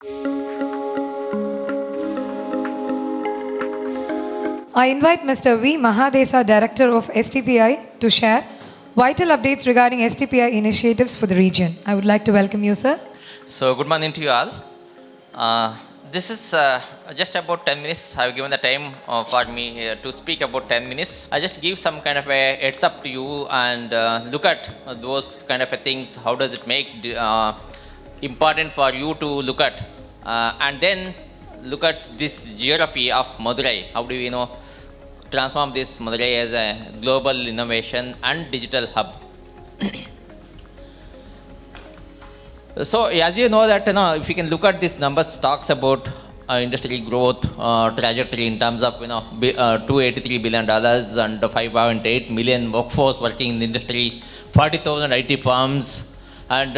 I invite Mr. V. Mahadesa, Director of STPI, to share vital updates regarding STPI initiatives for the region. I would like to welcome you, sir. So, good morning to you all. This is just about 10 minutes. I have given the time for me to speak about 10 minutes. I just give some kind of a heads up to you and look at those kind of things. How does it make important for you to look at? And then look at this geography of Madurai. How do we transform this Madurai as a global innovation and digital hub? So, as you know that, if you can look at these numbers, talks about industry growth trajectory in terms of, $283 billion and 5.8 million workforce working in the industry, 40,000 IT firms, and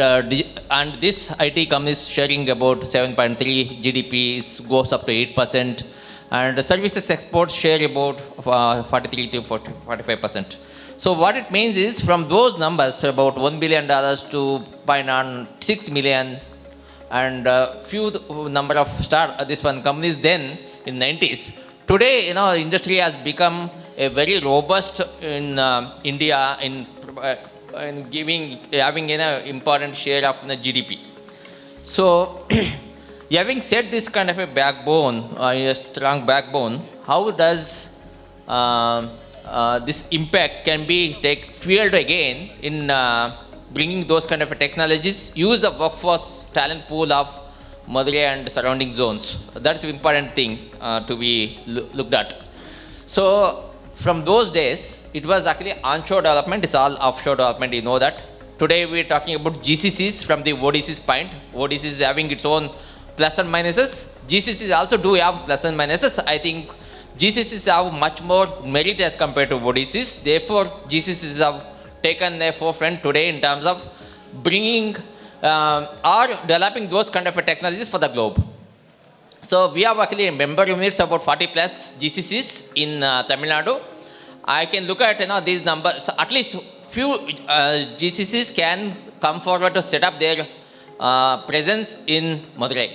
this IT companies sharing about 7.3 GDP goes up to 8%, and services exports share about 43 to 45%. So what it means is, from those numbers, about $1 billion to 0.6 million, and few number of companies then in 90s. Today, industry has become a very robust in India in having an important share of the GDP. So, having set this kind of a backbone, a strong backbone, how does this impact can be fueled again in bringing those kind of technologies, use the workforce talent pool of Madurai and surrounding zones. That's the important thing to be looked at. So, from those days, it was actually onshore development, it's all offshore development, you know that. Today we are talking about GCCs from the ODC's point. ODC is having its own plus and minuses. GCCs also do have plus and minuses. I think GCCs have much more merit as compared to ODCs. Therefore, GCCs have taken their forefront today in terms of bringing or developing those kind of technologies for the globe. So, we have actually member units about 40 plus GCCs in Tamil Nadu. I can look at these numbers. At least few GCCs can come forward to set up their presence in Madurai.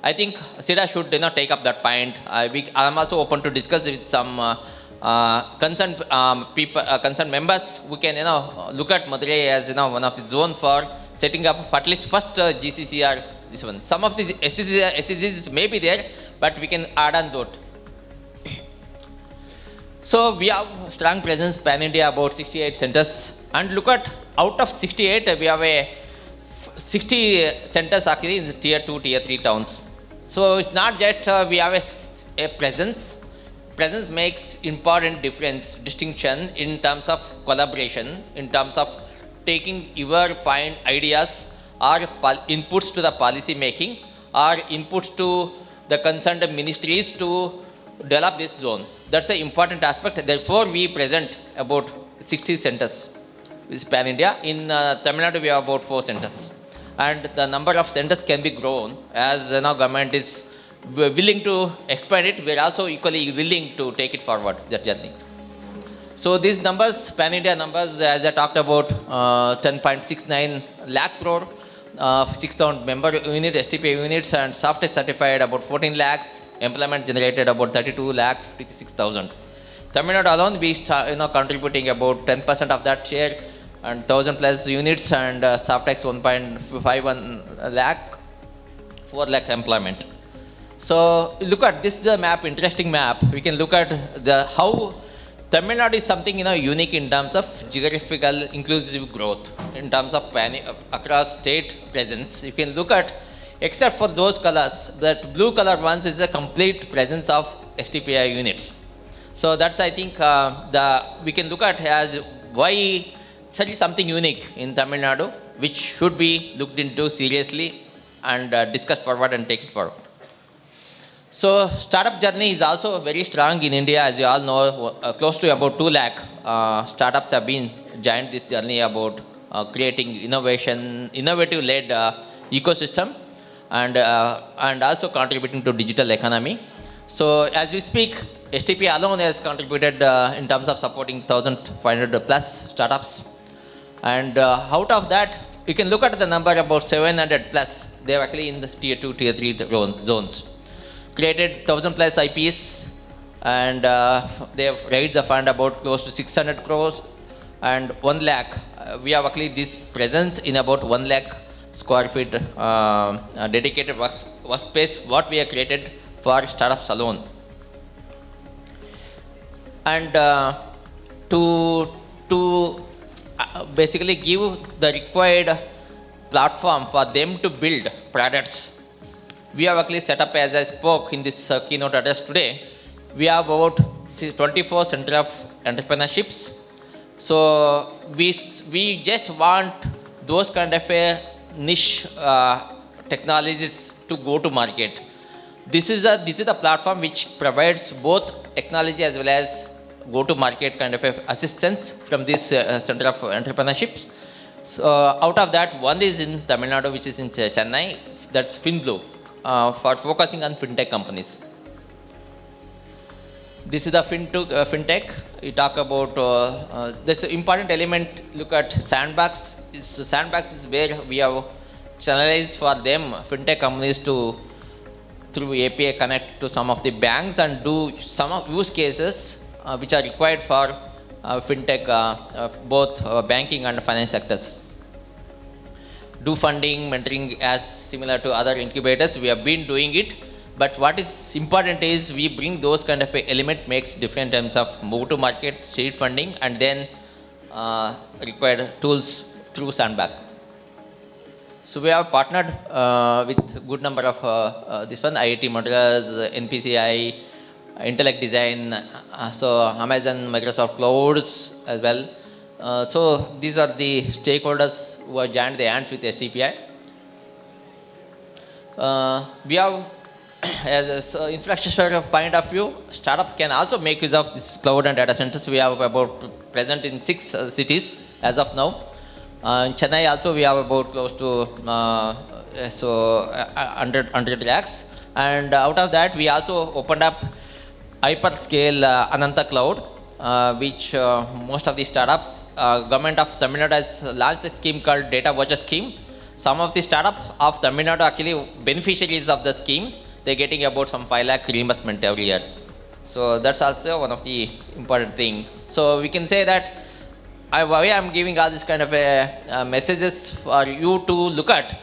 I think SIDA should take up that point. I am also open to discuss with some concerned people, concerned members. We can look at Madurai as one of the zone for setting up at least first GCC or this one. Some of these SCCs may be there, but we can add on that. So we have strong presence pan India, about 68 centers, and look at out of 68 we have a 60 centers actually in tier 2, tier 3 towns. So it's not just we have a presence. Presence makes important difference, distinction in terms of collaboration, in terms of taking your point ideas or inputs to the policy making or inputs to the concerned ministries to develop this zone. That's an important aspect. Therefore, we present about 60 centers with pan India. In Tamil Nadu, we have about 4 centers. And the number of centers can be grown as government is willing to expand it. We are also equally willing to take it forward, that journey. So these numbers, pan India numbers, as I talked about, 10.69 lakh crore, 6,000 member unit, STPI units, and software certified about 14 lakhs, employment generated about 32 lakh 56,000. Tamil Nadu alone, we contributing about 10% of that share, and 1,000 plus units, and Softex 1.51 lakh, 4 lakh employment. So look at this, the map, interesting map. We can look at how Tamil Nadu is something unique in terms of geographical inclusive growth, in terms of across state presence. You can look at, except for those colors, that blue color ones is a complete presence of STPI units. So that's, I think, we can look at as why certainly something unique in Tamil Nadu, which should be looked into seriously and discussed forward and take it forward. So startup journey is also very strong in India, as you all know. Close to about 2 lakh startups have been joined this journey about creating innovative led ecosystem, and also contributing to digital economy. So as we speak, STP alone has contributed in terms of supporting 1,500 plus startups, and out of that, you can look at the number about 700 plus. They are actually in the tier 2, tier 3 zones. Created 1,000 plus IPs, and they have raised the fund about close to 600 crores and 1 lakh. We have actually this present in about 1 lakh square feet dedicated workspace what we have created for startups alone. And to basically give the required platform for them to build products, we have actually set up, as I spoke in this keynote address today, we have about 24 center of entrepreneurships. So we just want those kind of a niche technologies to go to market. This is the platform which provides both technology as well as go-to-market kind of assistance from this center of entrepreneurships. So out of that, one is in Tamil Nadu, which is in Chennai. That's FinBlue, for focusing on fintech companies. This is the fintech. You talk about this important element. Look at Sandbox. Sandbox is where we have channelized for them fintech companies to through API connect to some of the banks and do some of use cases which are required for fintech, both banking and finance sectors. Do funding, mentoring as similar to other incubators. We have been doing it, but what is important is we bring those kind of element makes different terms of move to market, seed funding, and then required tools through Sandbox. So we have partnered with good number of this one, IIT Madras, NPCI, Intellect Design, so Amazon, Microsoft Clouds as well. So these are the stakeholders who have joined the hands with STPI. We have, as an infrastructure point of view, startup can also make use of this cloud and data centers. We have about present in 6 cities as of now. In Chennai also we have about close to 100 lakhs, and out of that we also opened up hyperscale Ananta Cloud, which most of the startups, government of Tamil Nadu has launched a scheme called Data Voucher Scheme. Some of the startups of Tamil Nadu actually beneficiaries of the scheme. They're getting about some 5 lakh reimbursement every year. So that's also one of the important thing. So we can say that why I'm giving all this kind of messages for you to look at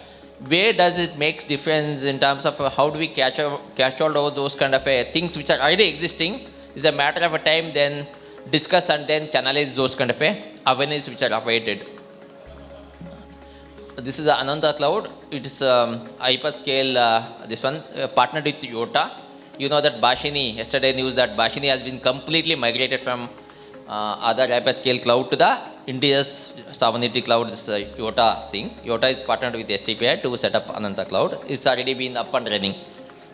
where does it make difference in terms of how do we catch hold of those kind of things which are already existing. It's a matter of a time, then discuss and then channelize those kind of awareness which are awaited. This is Ananda Cloud. It is hyperscale, this one, partnered with Yota. You know that Bashini, yesterday news that Bashini has been completely migrated from other hyperscale cloud to the India's sovereignty cloud, this Yota thing. Yota is partnered with STPI to set up Ananta Cloud. It's already been up and running.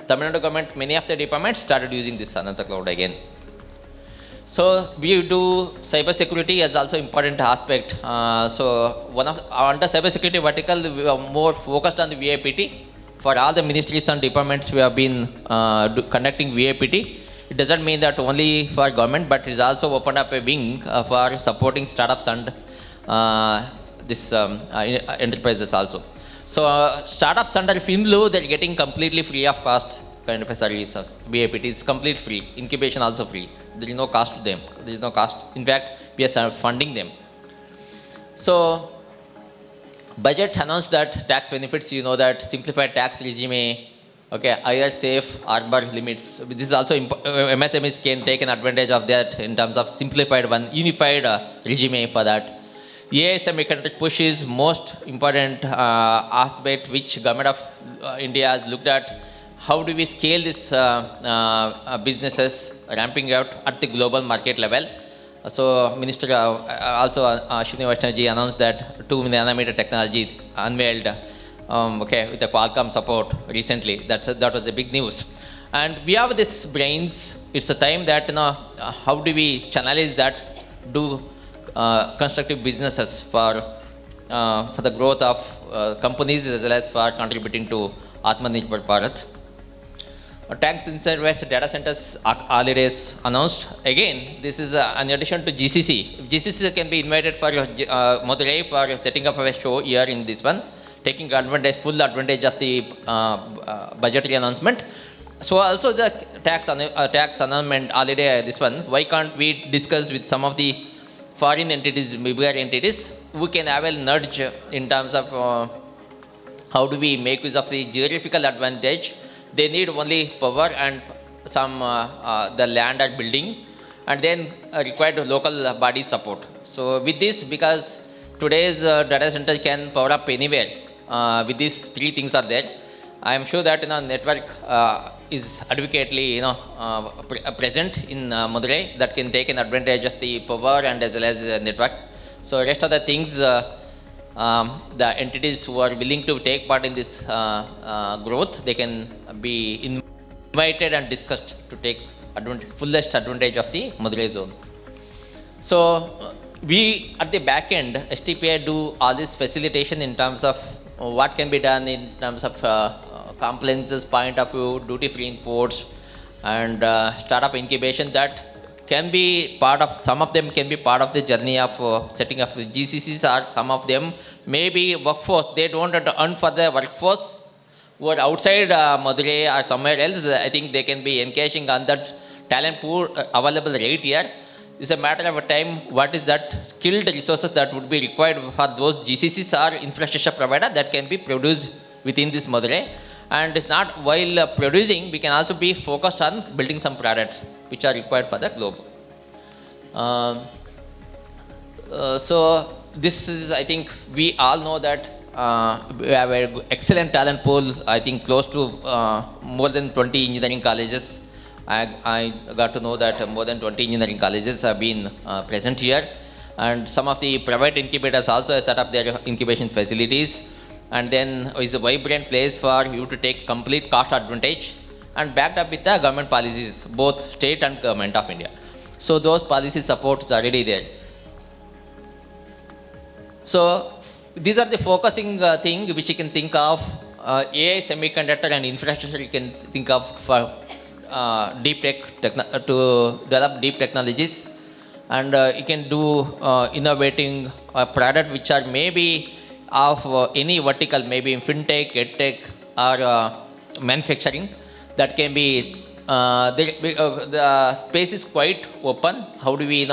Tamil Nadu government, many of the departments started using this Ananta Cloud again. So we do cyber security as also important aspect. So one of under cyber security vertical, we are more focused on the VIPT. For all the ministries and departments, we have been conducting VIPT. It doesn't mean that only for government, but it is also opened up a wing for supporting startups and this enterprises also. So startups under FinBlue, they're getting completely free of cost kind of a services. VIPT is complete free. Incubation also free. There is no cost to them. There is no cost. In fact, we are funding them. So budget announced that tax benefits, you know that simplified tax regime, okay, higher safe harbor limits. This is also MSMEs can take an advantage of that in terms of simplified one, unified regime for that. ASME country push is most important aspect which government of India has looked at. How do we scale this businesses ramping out at the global market level? So Minister also Ashwini Vaishnaji announced that 2 nanometer technology unveiled, okay, with the Qualcomm support recently. That was a big news. And we have this brains. It's a time that how do we channelize that, do constructive businesses for the growth of companies as well as for contributing to Atmanirbhar Bharat. Tax inside West data centers holidays announced. Again, this is an addition to GCC. GCC can be invited for Madurai for setting up a show here in this one, taking advantage, full advantage of the budgetary announcement. So also the tax announcement holiday, this one, why can't we discuss with some of the foreign entities, bigger entities, we can have a nudge in terms of how do we make use of the geographical advantage. They need only power and some the land or building, and then required local body support. So with this, because today's data center can power up anywhere, with these three things are there, I am sure that network is adequately present in Madurai that can take an advantage of the power and as well as network. So rest of the things, the entities who are willing to take part in this growth, they can be invited and discussed to take fullest advantage of the Madurai zone. So we at the back end, STPI do all this facilitation in terms of what can be done in terms of compliances point of view, duty-free imports, and startup incubation that can be part of, some of them can be part of the journey of setting up the GCCs, or some of them maybe workforce. They don't want to earn for the workforce who are outside Madurai or somewhere else. I think they can be encashing on that talent pool available right here. It's a matter of a time, what is that skilled resources that would be required for those GCCs or infrastructure provider that can be produced within this Madurai. And it's not while producing, we can also be focused on building some products which are required for the globe. So this is, I think we all know that we have an excellent talent pool. I think close to more than 20 engineering colleges. I got to know that more than 20 engineering colleges have been present here, and some of the private incubators also set up their incubation facilities. And then is a vibrant place for you to take complete cost advantage, and backed up with the government policies, both state and government of India. So those policy supports are already there. So these are the focusing thing which you can think of. AI, semiconductor and infrastructure you can think of for deep tech to develop deep technologies, and you can do innovating product which are maybe of any vertical, maybe in fintech, edtech, or manufacturing. That can be the space is quite open. How do we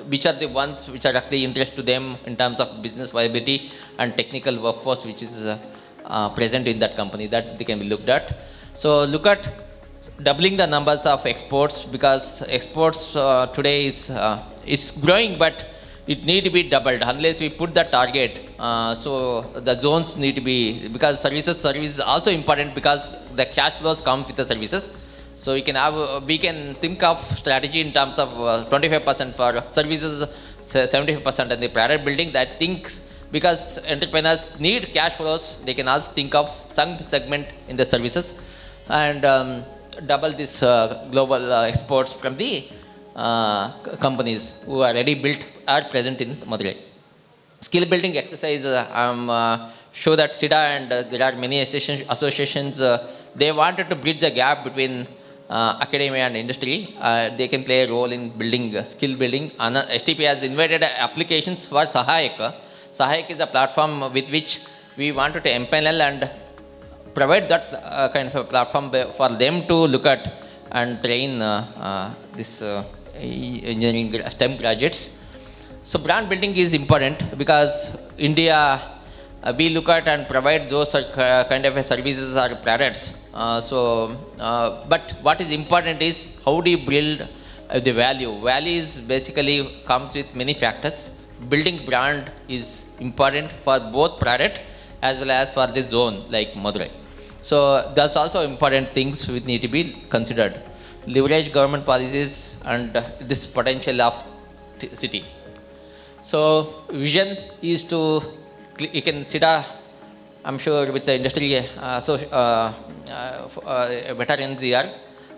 which are the ones which are actually interest to them in terms of business viability and technical workforce which is present in that company, that they can be looked at. So look at doubling the numbers of exports, because exports today is growing, but it need to be doubled unless we put the target. So the zones need to be, because service is also important, because the cash flows come with the services. So we can think of strategy in terms of 25% for services, 75% in the product building. That thinks, because entrepreneurs need cash flows, they can also think of some segment in the services, and double this global exports from the companies who are already built are present in Madurai. Skill building exercise, I'm sure that SIDA and there are many associations, they wanted to bridge the gap between academia and industry. They can play a role in building skill building. STP has invited applications for Sahayak. Sahayak is a platform with which we wanted to empanel and provide that kind of a platform for them to look at and train this engineering STEM graduates. So brand building is important, because India, we look at and provide those kind of services or products. But what is important is how do you build the value. Value is basically comes with many factors. Building brand is important for both product as well as for the zone like Madurai. So that's also important things which need to be considered. Leverage government policies and this potential of city. So vision is to, you can SIDA, I'm sure with the industry veterans here,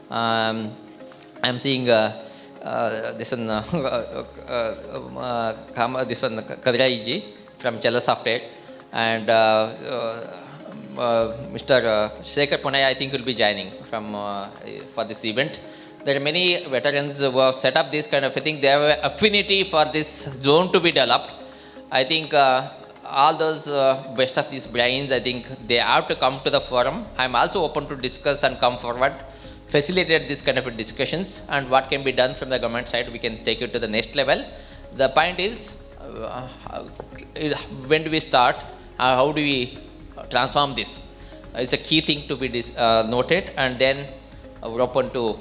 I'm seeing this one, Kadrai ji from Chella Software, and Mr. Shekhar Punay, I think, will be joining from for this event. There are many veterans who have set up this kind of a thing. They have an affinity for this zone to be developed. I think all those best of these brains, I think they have to come to the forum. I'm also open to discuss and come forward, facilitate this kind of discussions, and what can be done from the government side, we can take it to the next level. The point is, when do we start? How do we transform this? It's a key thing to be noted, and then we're open to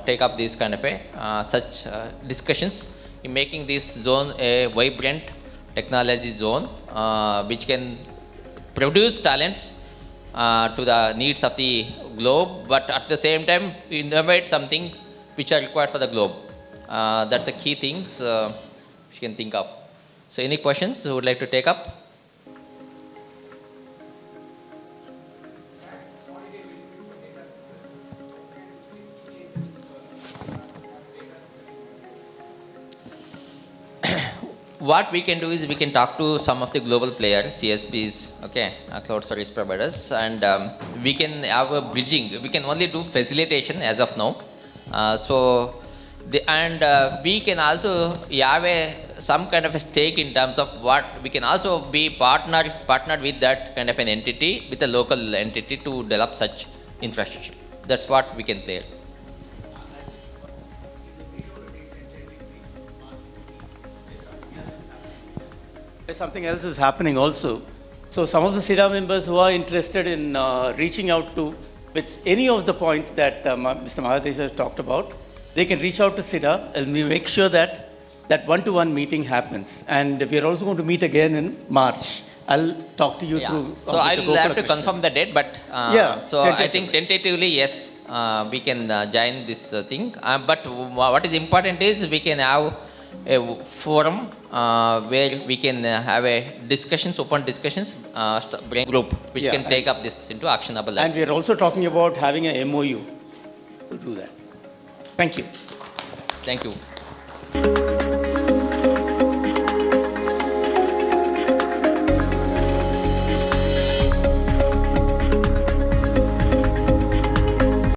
take up this kind of such discussions in making this zone a vibrant technology zone, which can produce talents to the needs of the globe, but at the same time innovate something which are required for the globe. That's the key things you can think of. So any questions you would like to take up? What we can do is we can talk to some of the global players, CSPs, okay, cloud service providers, and we can have a bridging. We can only do facilitation as of now. We can also have some kind of a stake in terms of what we can also be partnered with that kind of an entity, with a local entity to develop such infrastructure. That's what we can play. Something else is happening also. So some of the SIDA members who are interested in reaching out to with any of the points that Mr. Mahadesa has talked about, they can reach out to SIDA, and we make sure that that one-to-one meeting happens. And we are also going to meet again in March. I'll talk to you through. So I'll have to confirm the date, but so I think tentatively, yes, we can join this thing. But what is important is we can have a forum where we can have a discussions, open discussions, brain group, which can take up this into actionable. And we are also talking about having a MOU to do that. Thank you. Thank you.